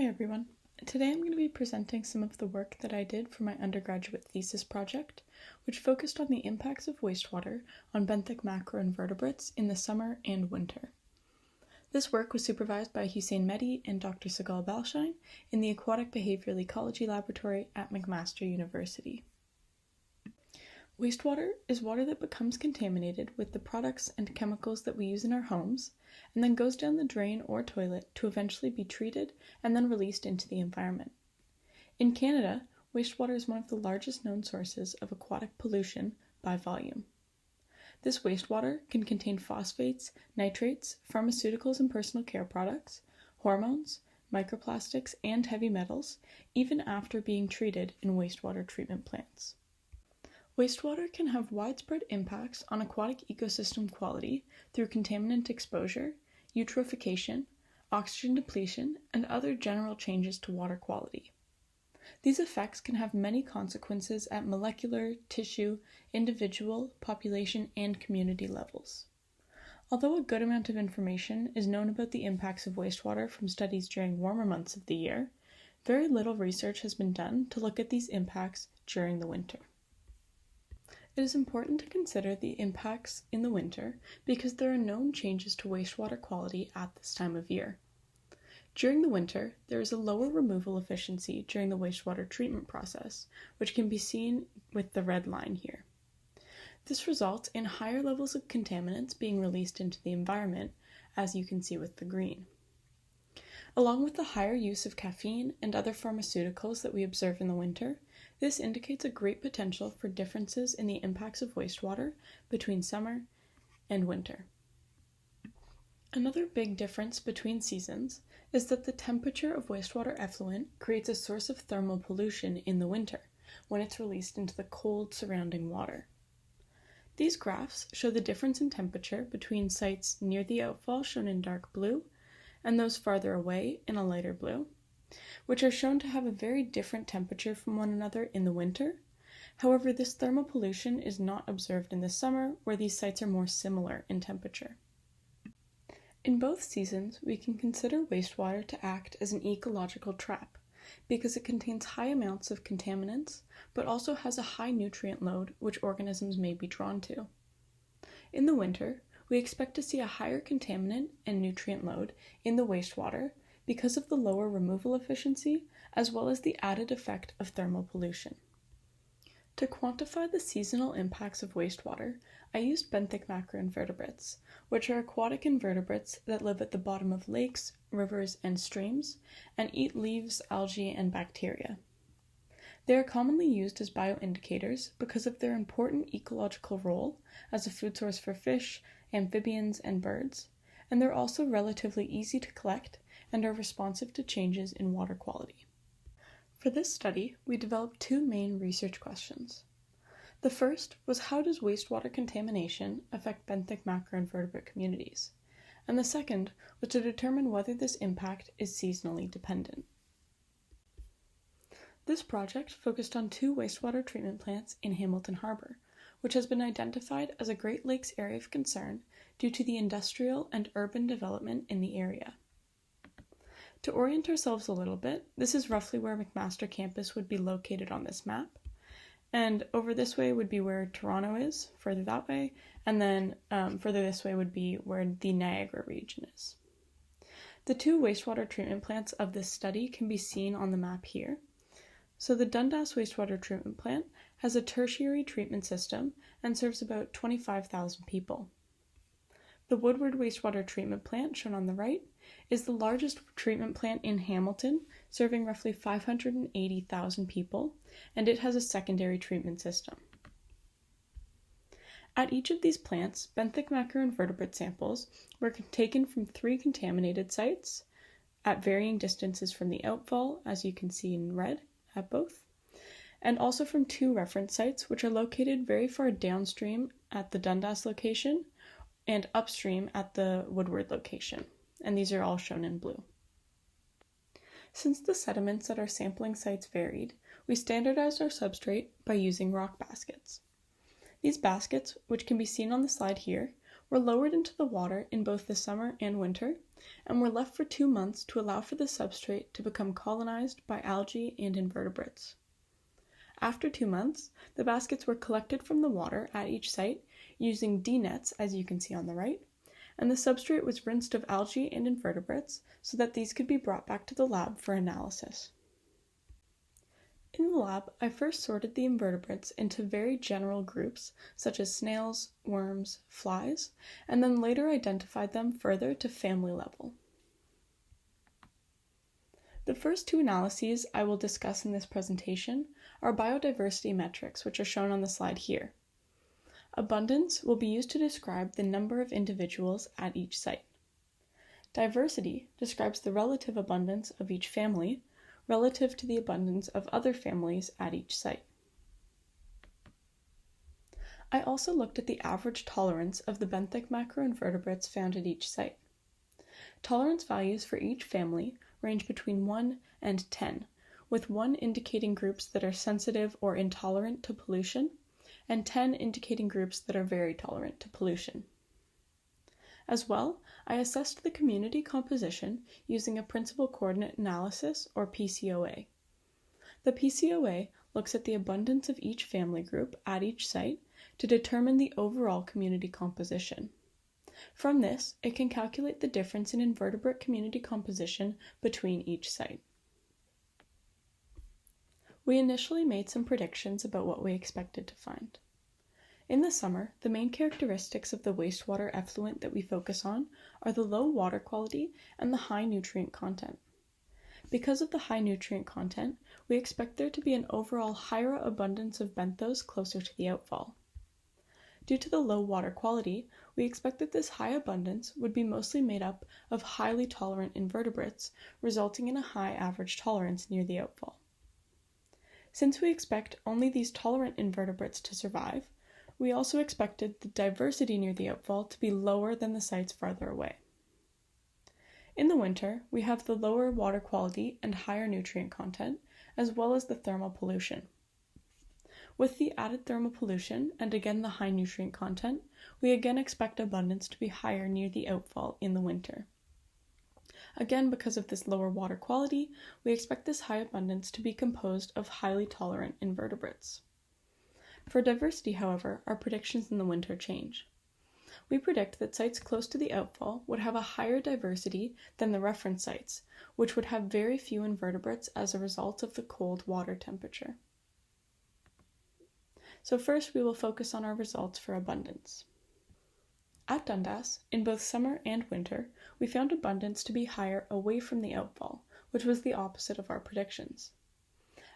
everyone. Today I'm going to be presenting some of the work that I did for my undergraduate thesis project, which focused on the impacts of wastewater on benthic macroinvertebrates in the summer and winter. This work was supervised by Hossein Mehdi and Dr. Sigal Balshine in the Aquatic Behavioral Ecology Laboratory at McMaster University. Wastewater is water that becomes contaminated with the products and chemicals that we use in our homes, and then goes down the drain or toilet to eventually be treated and then released into the environment. In Canada, wastewater is one of the largest known sources of aquatic pollution by volume. This wastewater can contain phosphates, nitrates, pharmaceuticals and personal care products, hormones, microplastics, and heavy metals, even after being treated in wastewater treatment plants. Wastewater can have widespread impacts on aquatic ecosystem quality through contaminant exposure, eutrophication, oxygen depletion, and other general changes to water quality. These effects can have many consequences at molecular, tissue, individual, population, and community levels. Although a good amount of information is known about the impacts of wastewater from studies during warmer months of the year, very little research has been done to look at these impacts during the winter. It is important to consider the impacts in the winter because there are known changes to wastewater quality at this time of year. During the winter, there is a lower removal efficiency during the wastewater treatment process, which can be seen with the red line here. This results in higher levels of contaminants being released into the environment, as you can see with the green. Along with the higher use of caffeine and other pharmaceuticals that we observe in the winter, this indicates a great potential for differences in the impacts of wastewater between summer and winter. Another big difference between seasons is that the temperature of wastewater effluent creates a source of thermal pollution in the winter when it's released into the cold surrounding water. These graphs show the difference in temperature between sites near the outfall, shown in dark blue, and those farther away in a lighter blue, which are shown to have a very different temperature from one another in the winter. However, this thermal pollution is not observed in the summer, where these sites are more similar in temperature. In both seasons, we can consider wastewater to act as an ecological trap, because it contains high amounts of contaminants, but also has a high nutrient load which organisms may be drawn to. In the winter, we expect to see a higher contaminant and nutrient load in the wastewater because of the lower removal efficiency, as well as the added effect of thermal pollution. To quantify the seasonal impacts of wastewater, I used benthic macroinvertebrates, which are aquatic invertebrates that live at the bottom of lakes, rivers, and streams, and eat leaves, algae, and bacteria. They are commonly used as bioindicators because of their important ecological role as a food source for fish, amphibians, and birds, and they're also relatively easy to collect and are responsive to changes in water quality. For this study, we developed two main research questions. The first was, how does wastewater contamination affect benthic macroinvertebrate communities? And the second was to determine whether this impact is seasonally dependent. This project focused on two wastewater treatment plants in Hamilton Harbour, which has been identified as a Great Lakes area of concern due to the industrial and urban development in the area. To orient ourselves a little bit, this is roughly where McMaster campus would be located on this map, and over this way would be where Toronto is, further that way, and then further this way would be where the Niagara region is. The two wastewater treatment plants of this study can be seen on the map here. So the Dundas wastewater treatment plant has a tertiary treatment system and serves about 25,000 people. The Woodward wastewater treatment plant, shown on the right, is the largest treatment plant in Hamilton, serving roughly 580,000 people, and it has a secondary treatment system. At each of these plants, benthic macroinvertebrate samples were taken from 3 contaminated sites at varying distances from the outfall, as you can see in red at both, and also from 2 reference sites, which are located very far downstream at the Dundas location and upstream at the Woodward location, and these are all shown in blue. Since the sediments at our sampling sites varied, we standardized our substrate by using rock baskets. These baskets, which can be seen on the slide here, were lowered into the water in both the summer and winter, and were left for 2 months to allow for the substrate to become colonized by algae and invertebrates. After 2 months, the baskets were collected from the water at each site using D-nets, as you can see on the right, and the substrate was rinsed of algae and invertebrates so that these could be brought back to the lab for analysis. In the lab, I first sorted the invertebrates into very general groups such as snails, worms, flies, and then later identified them further to family level. The first 2 analyses I will discuss in this presentation are biodiversity metrics, which are shown on the slide here. Abundance will be used to describe the number of individuals at each site. Diversity describes the relative abundance of each family relative to the abundance of other families at each site. I also looked at the average tolerance of the benthic macroinvertebrates found at each site. Tolerance values for each family range between 1 and 10, with 1 indicating groups that are sensitive or intolerant to pollution, and 10 indicating groups that are very tolerant to pollution. As well, I assessed the community composition using a principal coordinate analysis, or PCOA. The PCOA looks at the abundance of each family group at each site to determine the overall community composition. From this, it can calculate the difference in invertebrate community composition between each site. We initially made some predictions about what we expected to find. In the summer, the main characteristics of the wastewater effluent that we focus on are the low water quality and the high nutrient content. Because of the high nutrient content, we expect there to be an overall higher abundance of benthos closer to the outfall. Due to the low water quality, we expect that this high abundance would be mostly made up of highly tolerant invertebrates, resulting in a high average tolerance near the outfall. Since we expect only these tolerant invertebrates to survive, we also expected the diversity near the outfall to be lower than the sites farther away. In the winter, we have the lower water quality and higher nutrient content, as well as the thermal pollution. With the added thermal pollution, and again the high nutrient content, we again expect abundance to be higher near the outfall in the winter. Again, because of this lower water quality, we expect this high abundance to be composed of highly tolerant invertebrates. For diversity, however, our predictions in the winter change. We predict that sites close to the outfall would have a higher diversity than the reference sites, which would have very few invertebrates as a result of the cold water temperature. So first, we will focus on our results for abundance. At Dundas, in both summer and winter, we found abundance to be higher away from the outfall, which was the opposite of our predictions.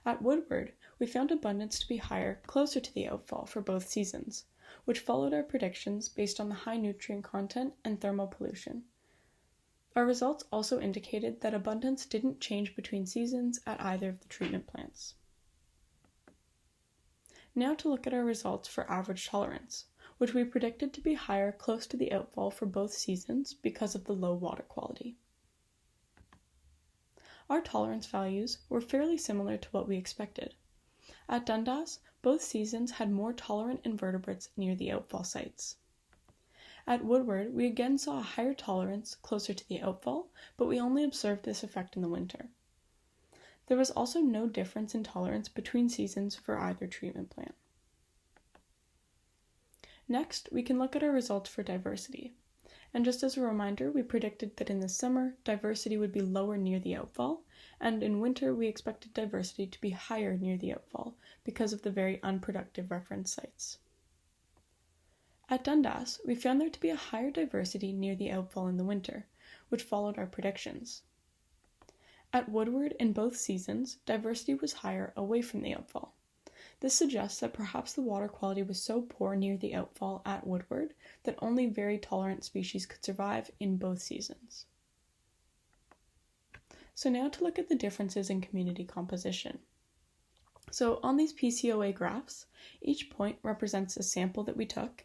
At Woodward, we found abundance to be higher closer to the outfall for both seasons, which followed our predictions based on the high nutrient content and thermal pollution. Our results also indicated that abundance didn't change between seasons at either of the treatment plants. Now to look at our results for average tolerance, which we predicted to be higher close to the outfall for both seasons because of the low water quality. Our tolerance values were fairly similar to what we expected. At Dundas, both seasons had more tolerant invertebrates near the outfall sites. At Woodward, we again saw a higher tolerance closer to the outfall, but we only observed this effect in the winter. There was also no difference in tolerance between seasons for either treatment plant. Next, we can look at our results for diversity. And just as a reminder, we predicted that in the summer, diversity would be lower near the outfall, and in winter, we expected diversity to be higher near the outfall because of the very unproductive reference sites. At Dundas, we found there to be a higher diversity near the outfall in the winter, which followed our predictions. At Woodward, in both seasons, diversity was higher away from the outfall. This suggests that perhaps the water quality was so poor near the outfall at Woodward that only very tolerant species could survive in both seasons. So now to look at the differences in community composition. So on these PCOA graphs, each point represents a sample that we took,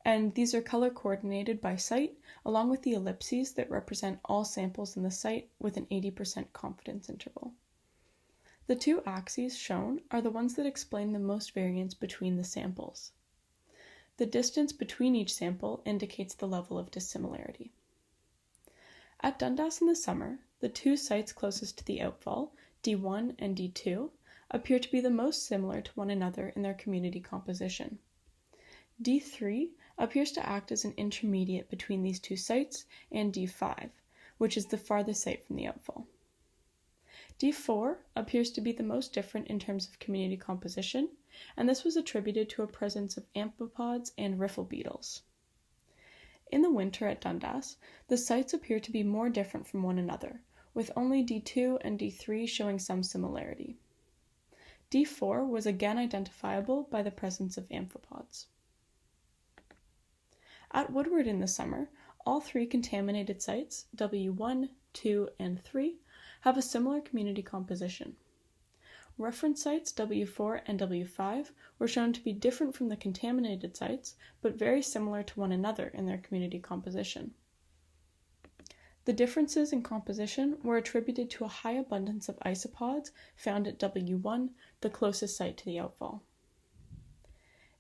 and these are color coordinated by site, along with the ellipses that represent all samples in the site with an 80% confidence interval. The 2 axes shown are the ones that explain the most variance between the samples. The distance between each sample indicates the level of dissimilarity. At Dundas in the summer, the two sites closest to the outfall, D1 and D2, appear to be the most similar to one another in their community composition. D3 appears to act as an intermediate between these two sites and D5, which is the farthest site from the outfall. D4 appears to be the most different in terms of community composition, and this was attributed to a presence of amphipods and riffle beetles. In the winter at Dundas, the sites appear to be more different from one another, with only D2 and D3 showing some similarity. D4 was again identifiable by the presence of amphipods. At Woodward in the summer, all three contaminated sites, W1, 2, and 3, have a similar community composition. Reference sites W4 and W5 were shown to be different from the contaminated sites, but very similar to one another in their community composition. The differences in composition were attributed to a high abundance of isopods found at W1, the closest site to the outfall.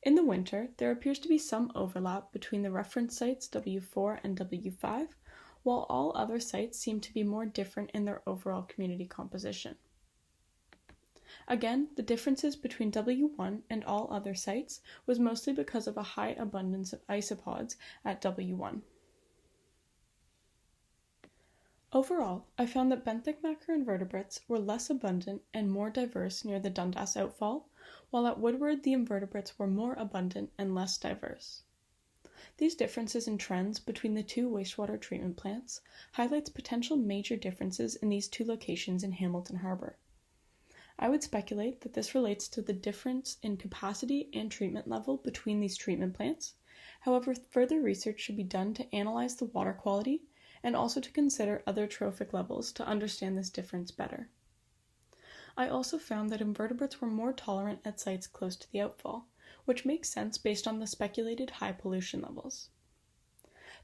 In the winter, there appears to be some overlap between the reference sites W4 and W5, while all other sites seem to be more different in their overall community composition. Again, the differences between W1 and all other sites was mostly because of a high abundance of isopods at W1. Overall, I found that benthic macroinvertebrates were less abundant and more diverse near the Dundas outfall, while at Woodward the invertebrates were more abundant and less diverse. These differences in trends between the two wastewater treatment plants highlights potential major differences in these two locations in Hamilton Harbour. I would speculate that this relates to the difference in capacity and treatment level between these treatment plants. However, further research should be done to analyze the water quality and also to consider other trophic levels to understand this difference better. I also found that invertebrates were more tolerant at sites close to the outfall, which makes sense based on the speculated high pollution levels.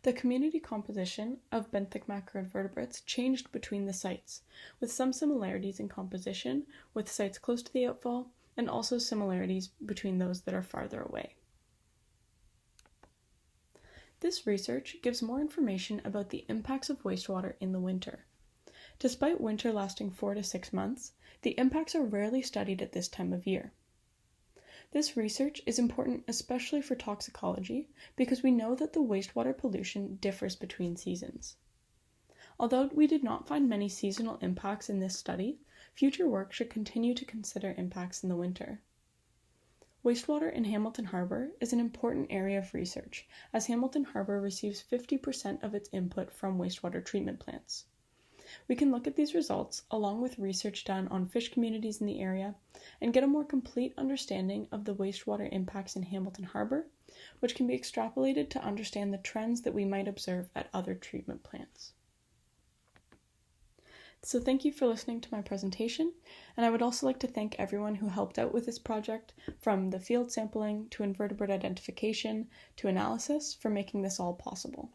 The community composition of benthic macroinvertebrates changed between the sites, with some similarities in composition with sites close to the outfall, and also similarities between those that are farther away. This research gives more information about the impacts of wastewater in the winter. Despite winter lasting 4 to 6 months, the impacts are rarely studied at this time of year. This research is important especially for toxicology because we know that the wastewater pollution differs between seasons. Although we did not find many seasonal impacts in this study, future work should continue to consider impacts in the winter. Wastewater in Hamilton Harbour is an important area of research, as Hamilton Harbour receives 50% of its input from wastewater treatment plants. We can look at these results, along with research done on fish communities in the area, and get a more complete understanding of the wastewater impacts in Hamilton Harbour, which can be extrapolated to understand the trends that we might observe at other treatment plants. So thank you for listening to my presentation, and I would also like to thank everyone who helped out with this project, from the field sampling to invertebrate identification to analysis, for making this all possible.